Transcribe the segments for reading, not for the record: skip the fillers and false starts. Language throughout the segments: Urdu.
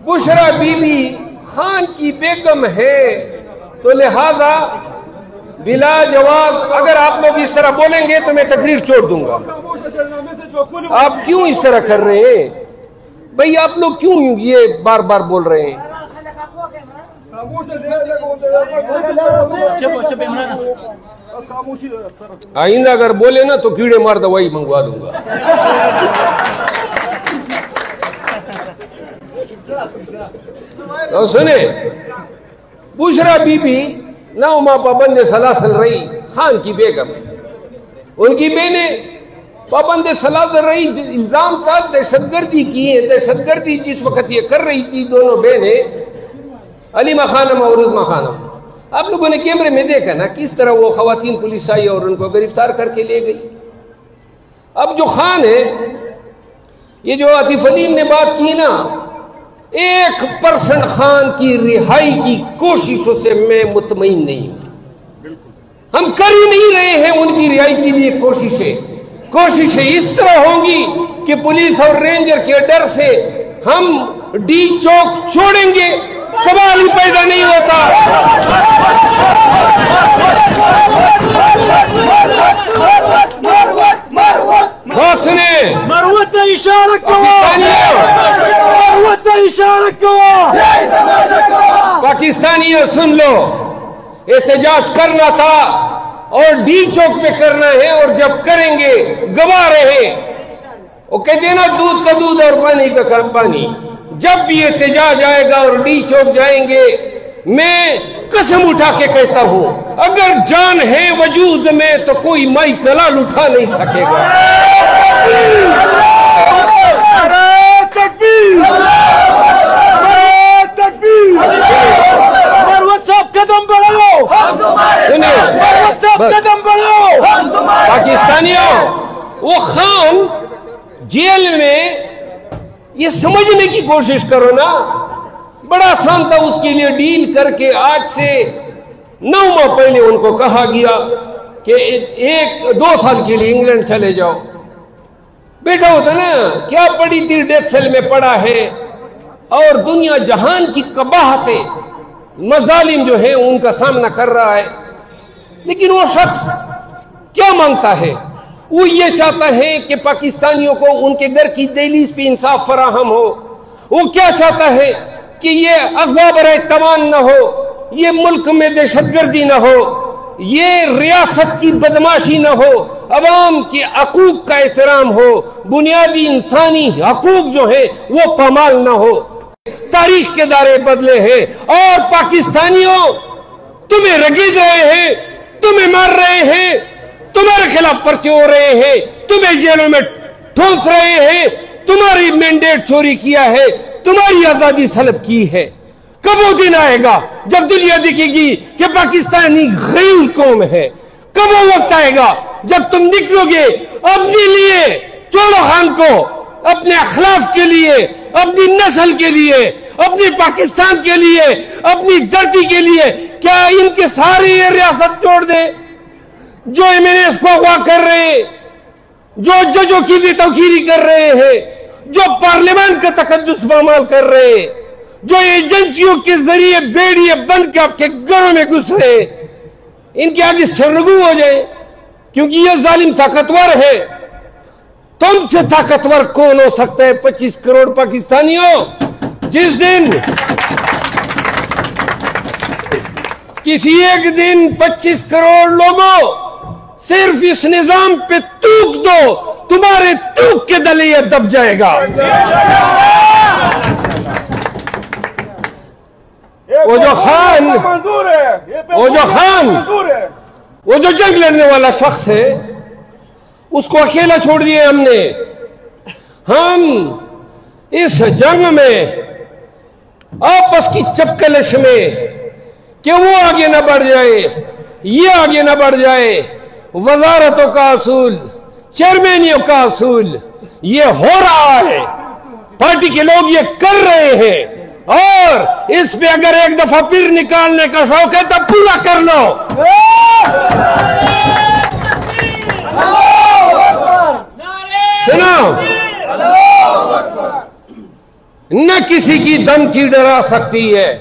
بشرا بی بی خان کی بیگم ہے، تو لہذا بلا جواب اگر آپ لوگ اس طرح بولیں گے تو میں تقریر چھوڑ دوں گا۔ آپ کیوں اس طرح کر رہے ہیں بھئی؟ آپ لوگ کیوں یہ بار بار بول رہے ہیں؟ آئندہ اگر بولے نا تو کیڑے مار دوائی منگوا دوں گا۔ تو سنیں، بشرا بی بی 9 ماہ پابند سلاسل رہی، خان کی بیگم، ان کی بہنیں پابند سلاسل رہی۔ الزام تھا دہشت گردی کی ہے، دہشت گردی جس وقت یہ کر رہی تھی دونوں بہنیں، علیمہ خانم اور عظمہ خانم۔ آپ لوگوں نے کیمرے میں دیکھا نا کس طرح وہ خواتین پولیس آئی اور ان کو گرفتار کر کے لے گئی۔ اب جو خان ہے، یہ جو عاطف علیم نے بات کی نا، 1% خان کی رہائی کی کوششوں سے میں مطمئن نہیں ہوں۔ ہم کر ہی نہیں رہے ہیں ان کی رہائی کے لیے کوششیں اس طرح ہوں گی کہ پولیس اور رینجر کے ڈر سے ہم ڈی چوک چھوڑیں گے، سوال ہی پیدا نہیں ہوتا۔ پاکستانیوں سن لو، احتجاج کرنا تھا اور ڈی چوک پہ کرنا ہے، اور جب کریں گے گواہ رہے، وہ کہتے ہیں نا دودھ کا دودھ اور پانی کا پانی۔ جب بھی احتجاج آئے گا اور ڈی چوک جائیں گے، میں قسم اٹھا کے کہتا ہوں اگر جان ہے وجود میں تو کوئی مائی کلال اٹھا نہیں سکے گا۔ پاکستانیوں، وہ خان جیل میں، یہ سمجھنے کی کوشش کرو نا، بڑا آسان تھا اس کے لیے ڈیل کر کے۔ آج سے 9 ماہ پہلے ان کو کہا گیا کہ 1-2 سال کے لیے انگلینڈ چلے جاؤ، بیٹا ہوتا نا، کیا پڑی تھی ڈیتھ سیل میں پڑا ہے، اور دنیا جہان کی قباحتیں، مظالم جو ہے ان کا سامنا کر رہا ہے۔ لیکن وہ شخص کیا مانگتا ہے؟ وہ یہ چاہتا ہے کہ پاکستانیوں کو ان کے گھر کی دہلیز پہ انصاف فراہم ہو۔ وہ کیا چاہتا ہے کہ یہ اغوا برائے تمام نہ ہو، یہ ملک میں دہشت گردی نہ ہو، یہ ریاست کی بدماشی نہ ہو، عوام کے حقوق کا احترام ہو، بنیادی انسانی حقوق جو ہے وہ پامال نہ ہو۔ تاریخ کے دائرے بدلے ہیں، اور پاکستانیوں تمہیں رگید رہے ہیں، تمہیں مار رہے ہیں، تمہارے خلاف پرچے ہو رہے ہیں، تمہیں جیلوں میں ٹھونس رہے ہیں، تمہاری مینڈیٹ چوری کیا ہے، تمہاری آزادی سلب کی ہے۔ کب وہ دن آئے گا جب دنیا دیکھے گی کہ پاکستانی غیر قوم ہے؟ کب وہ وقت آئے گا جب تم نکلو گے اپنے لیے، چولو خان کو، اپنے اخلاق کے لیے، اپنی نسل کے لیے، اپنی پاکستان کے لیے، اپنی دھرتی کے لیے؟ کیا ان کے ساری یہ ریاست چھوڑ دے جو ایمینس کو اغوا کر رہے ہیں، جو ججوں کی بھی توقیری کر رہے ہیں، جو پارلیمان کا تقدس پامال کر رہے ہیں، جو ایجنسیوں کے ذریعے بیڑیے بن کے آپ کے گھروں میں گھس رہے ہیں، ان کے آگے سرنگو ہو جائے، کیونکہ یہ ظالم طاقتور ہے۔ تم سے طاقتور کون ہو سکتا ہے 25 کروڑ پاکستانیوں؟ جس دن کسی ایک دن 25 کروڑ لوگوں صرف اس نظام پہ تھوک دو، تمہارے تھوک کے دلے یہ دب جائے گا۔ وہ جو جنگ لڑنے والا شخص ہے اس کو اکیلا چھوڑ دیے ہم نے۔ ہم اس جنگ میں آپس کی چپکلش میں کہ وہ آگے نہ بڑھ جائے، یہ آگے نہ بڑھ جائے، وزارتوں کا اصول، چیئرمینیوں کا اصول یہ ہو رہا ہے، پارٹی کے لوگ یہ کر رہے ہیں، اور اس پہ اگر ایک دفعہ پھر نکالنے کا شوق ہے تو پورا کر لو۔ سنو، نہ کسی کی دھمکی ڈرا سکتی ہے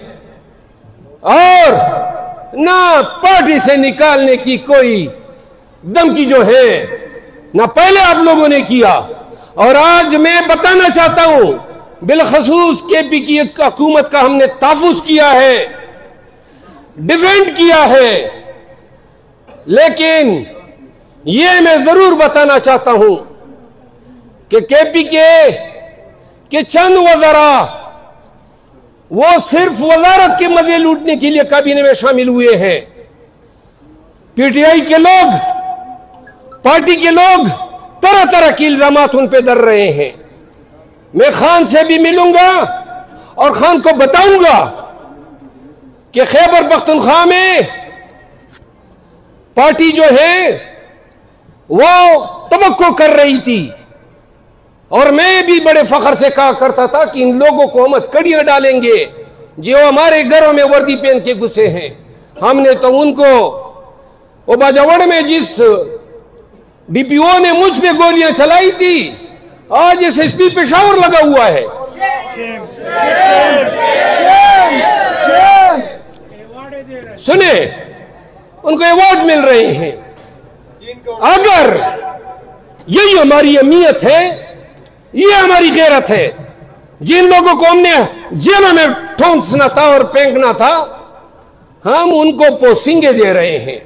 اور نہ پارٹی سے نکالنے کی کوئی دھمکی جو ہے نہ پہلے آپ لوگوں نے کیا. اور آج میں بتانا چاہتا ہوں بالخصوص کے پی کی حکومت کا ہم نے تحفظ کیا ہے, ڈیفینڈ کیا ہے, لیکن یہ میں ضرور بتانا چاہتا ہوں کہ کے پی کے چند وزراء وہ صرف وزارت کے مزے لوٹنے کے لیے کابینہ میں شامل ہوئے ہیں. پی ٹی آئی کے لوگ, پارٹی کے لوگ طرح طرح کے الزامات ان پہ ڈر رہے ہیں. میں خان سے بھی ملوں گا اور خان کو بتاؤں گا کہ خیبر پختونخوا میں پارٹی جو ہے وہ توقع کر رہی تھی اور میں بھی بڑے فخر سے کہا کرتا تھا کہ ان لوگوں کو ہم کڑیاں ڈالیں گے جو ہمارے گھروں میں وردی پہن کے گھسے ہیں. ہم نے تو ان کو باجوڑ میں جس ڈی پی او نے مجھ پہ گولیاں چلائی تھی آج ایس ایس پی پشاور لگا ہوا ہے. سنیں ان کو ایوارڈ مل رہے ہیں. اگر یہی ہماری اہمیت ہے, یہ ہماری غیرت ہے, جن لوگوں کو ہم نے جیلوں میں ٹھونسنا تھا اور پھینکنا تھا ہم ان کو پوسٹنگیں دے رہے ہیں.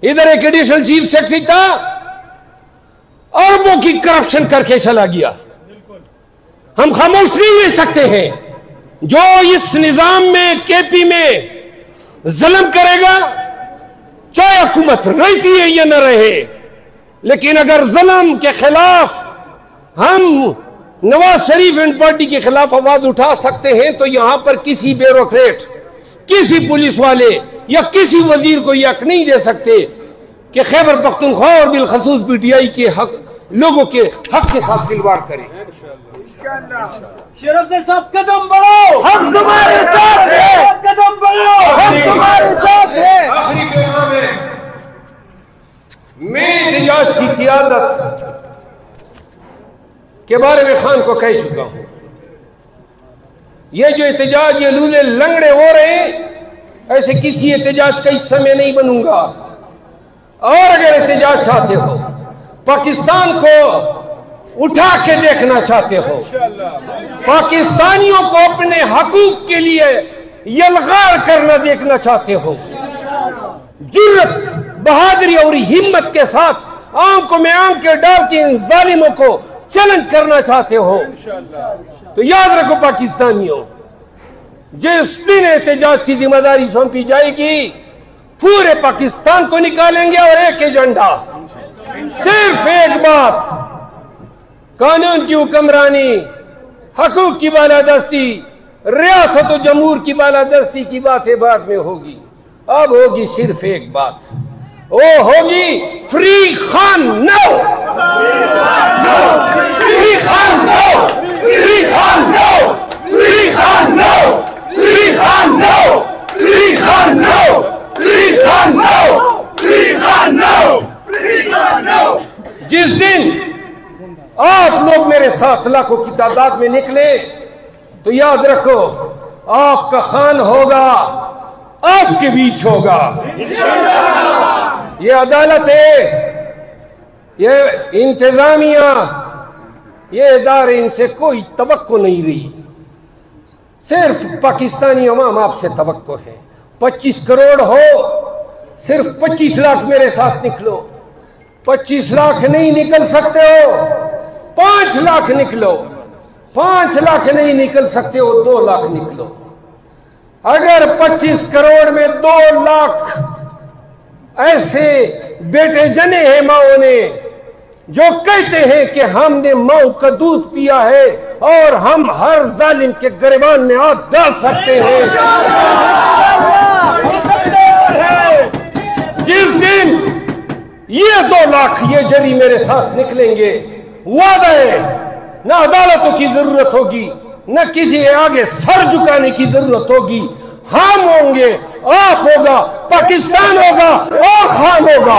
ادھر ایک ایڈیشنل چیف سیکرٹری تھا اربوں کی کرپشن کر کے چلا گیا. ہم خاموش نہیں رہ سکتے ہیں. جو اس نظام میں کے پی میں ظلم کرے گا چاہے حکومت رہتی ہے یا نہ رہے, لیکن اگر ظلم کے خلاف ہم نواز شریف اینڈ پارٹی کے خلاف آواز اٹھا سکتے ہیں تو یہاں پر کسی بیوروکریٹ, کسی پولیس والے یا کسی وزیر کو یہ حق نہیں دے سکتے کہ خیبر پختونخوا اور بالخصوص پی ٹی آئی کے حق لوگوں کے حق کے ساتھ کھلواڑ کریں. شیر افضل صاحب قدم بڑھاؤ, ہم تمہارے ساتھ ہیں. قدم بڑھاؤ, ہم تمہارے ساتھ ہیں. آخری پیغام ہے, میں احتجاج کی قیادت کے بارے میں خان کو کہہ چکا ہوں. یہ جو احتجاج یہ لولے لنگڑے ہو رہے ہیں ایسے کسی احتجاج کا حصہ میں نہیں بنوں گا. اور اگر احتجاج چاہتے ہو, پاکستان کو اٹھا کے دیکھنا چاہتے ہو, پاکستانیوں کو اپنے حقوق کے لیے یلغار کرنا دیکھنا چاہتے ہو, جرت, بہادری اور ہمت کے ساتھ آنکھوں میں آنکھیں ڈال کے ان ظالموں کو چیلنج کرنا چاہتے ہو تو یاد رکھو پاکستانیوں, جس دن احتجاج کی ذمہ داری سونپی جائے گی پورے پاکستان کو نکالیں گے اور ایک ایجنڈا, صرف ایک بات, قانون کی حکمرانی, حقوق کی بالادستی, ریاست و جمہور کی بالادستی کی باتیں بعد میں ہوگی. اب ہوگی صرف ایک بات, وہ ہوگی فری خان نو, فری خان نو, فری خان نو, فری خان نو, فری خان نو, فری خان نو, فری خان نو, فری خان نو, فری خان نو. جس دن آپ لوگ میرے ساتھ لاکھوں کی تعداد میں نکلے تو یاد رکھو آپ کا خان ہوگا, آپ کے بیچ ہوگا. یہ عدالت ہے, یہ انتظامیہ, یہ ادارے, ان سے کوئی توقع نہیں رہی. صرف پاکستانی عوام آپ سے توقع ہے. 25 کروڑ ہو, صرف 25 لاکھ میرے ساتھ نکلو. 25 لاکھ نہیں نکل سکتے ہو 5 لاکھ نکلو. 5 لاکھ نہیں نکل سکتے ہو 2 لاکھ نکلو. اگر 25 کروڑ میں 2 لاکھ ایسے بیٹے جنے ہیں ماؤں نے جو کہتے ہیں کہ ہم نے ماؤں کا دودھ پیا ہے اور ہم ہر ظالم کے گریبان میں ہاتھ ڈال سکتے ہیں, جس دن یہ 2 لاکھ یہ جری میرے ساتھ نکلیں گے, وعدہ ہے نہ عدالتوں کی ضرورت ہوگی, نہ کسی آگے سر جھکانے کی ضرورت ہوگی. ہم ہوں گے, آپ ہوگا, پاکستان ہوگا اور خان ہوگا.